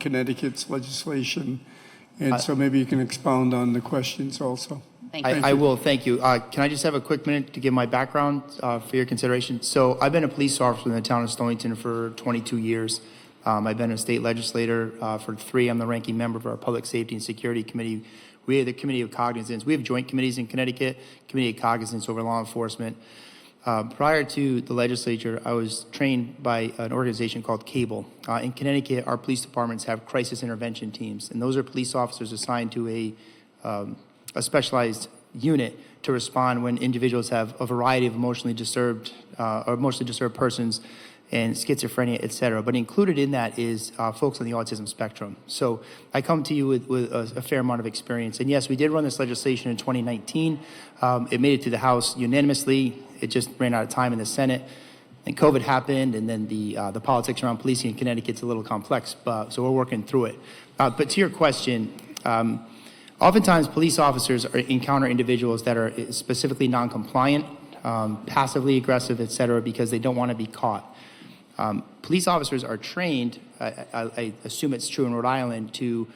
Connecticut's legislation. And so maybe you can expound on the questions also. Thank you. I will, thank you. Can I just have a quick minute to give my background for your consideration? So I've been a police officer in the town of Stonington for 22 years. I've been a state legislator for 3. I'm the ranking member of our Public Safety and Security Committee. We have the Committee of Cognizance. We have joint committees in Connecticut, Committee of Cognizance over law enforcement. Prior to the legislature, I was trained by an organization called CABLE. In Connecticut, our police departments have crisis intervention teams, and those are police officers assigned to a specialized unit to respond when individuals have a variety of emotionally disturbed persons and schizophrenia, et cetera. But included in that is folks on the autism spectrum. So I come to you with a fair amount of experience. And yes, we did run this legislation in 2019. It made it through the House unanimously. It just ran out of time in the Senate. And COVID happened, and then the politics around policing in Connecticut's a little complex, so we're working through it. But to your question, oftentimes police officers encounter individuals that are specifically non-compliant, passively aggressive, et cetera, because they don't want to be caught. Police officers are trained, I assume it's true in Rhode Island, to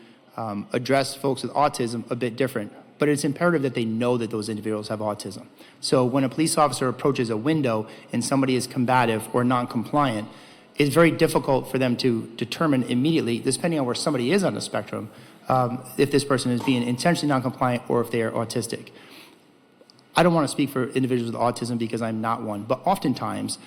address folks with autism a bit different. But it's imperative that they know that those individuals have autism. So when a police officer approaches a window and somebody is combative or non-compliant, it's very difficult for them to determine immediately, depending on where somebody is on the spectrum, if this person is being intentionally non-compliant or if they are autistic. I don't want to speak for individuals with autism because I'm not one, but oftentimes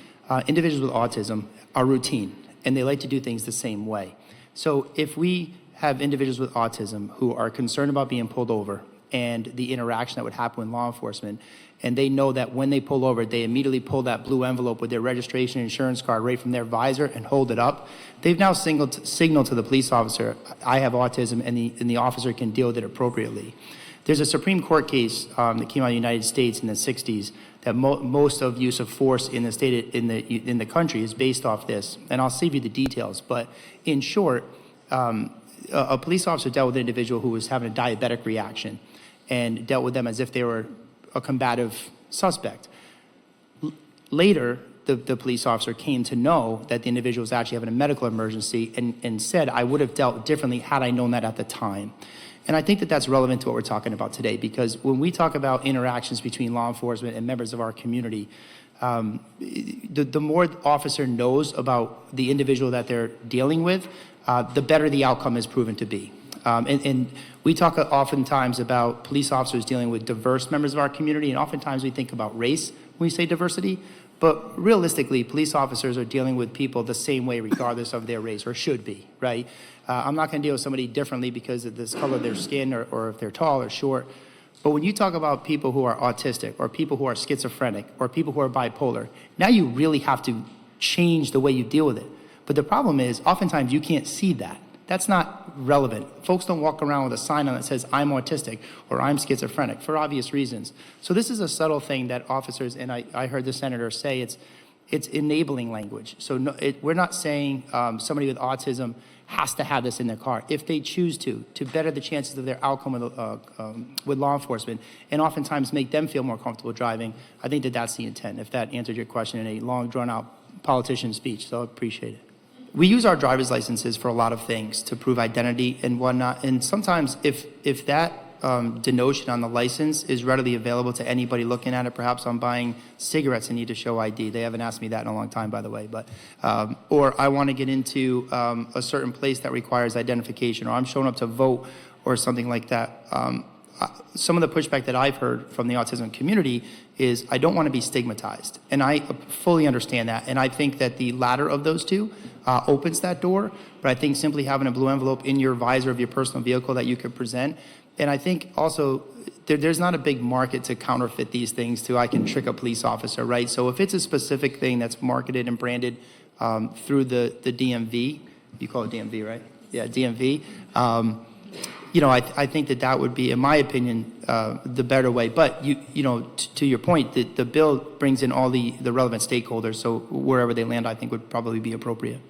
individuals with autism are routine and they like to do things the same way. So if we have individuals with autism who are concerned about being pulled over and the interaction that would happen with law enforcement, and they know that when they pull over, they immediately pull that blue envelope with their registration and insurance card right from their visor and hold it up, they've now signaled to the police officer, I have autism, and the officer can deal with it appropriately. There's a Supreme Court case that came out of the United States in the 60s that most of use of force in the state in the country is based off this, and I'll save you the details. But in short, a police officer dealt with an individual who was having a diabetic reaction and dealt with them as if they were a combative suspect. Later, the police officer came to know that the individual was actually having a medical emergency and said, I would have dealt differently had I known that at the time. And I think that that's relevant to what we're talking about today, because when we talk about interactions between law enforcement and members of our community, the more the officer knows about the individual that they're dealing with, the better the outcome is proven to be. And we talk oftentimes about police officers dealing with diverse members of our community, and oftentimes we think about race when we say diversity, but realistically, police officers are dealing with people the same way regardless of their race, or should be, right? I'm not going to deal with somebody differently because of this color of their skin or if they're tall or short. But when you talk about people who are autistic or people who are schizophrenic or people who are bipolar, now you really have to change the way you deal with it. But the problem is, oftentimes you can't see that. That's not relevant. Folks don't walk around with a sign on that says, I'm autistic or I'm schizophrenic for obvious reasons. So this is a subtle thing that officers, and I heard the senator say, it's enabling language. So we're not saying somebody with autism has to have this in their car. If they choose to better the chances of their outcome with law enforcement and oftentimes make them feel more comfortable driving, I think that that's the intent, if that answered your question in a long, drawn-out politician speech. So I appreciate it. We use our driver's licenses for a lot of things to prove identity and whatnot. And sometimes if that denotion on the license is readily available to anybody looking at it, perhaps I'm buying cigarettes and need to show ID. They haven't asked me that in a long time, by the way. But or I want to get into a certain place that requires identification, or I'm showing up to vote or something like that. Some of the pushback that I've heard from the autism community is I don't want to be stigmatized. And I fully understand that. And I think that the latter of those two opens that door. But I think simply having a blue envelope in your visor of your personal vehicle that you could present. And I think also there's not a big market to counterfeit these things to I can trick a police officer, right? So if it's a specific thing that's marketed and branded through the DMV, you call it DMV, right? Yeah, DMV. I think that would be, in my opinion, the better way. But to your point, the bill brings in all the relevant stakeholders. So wherever they land, I think would probably be appropriate.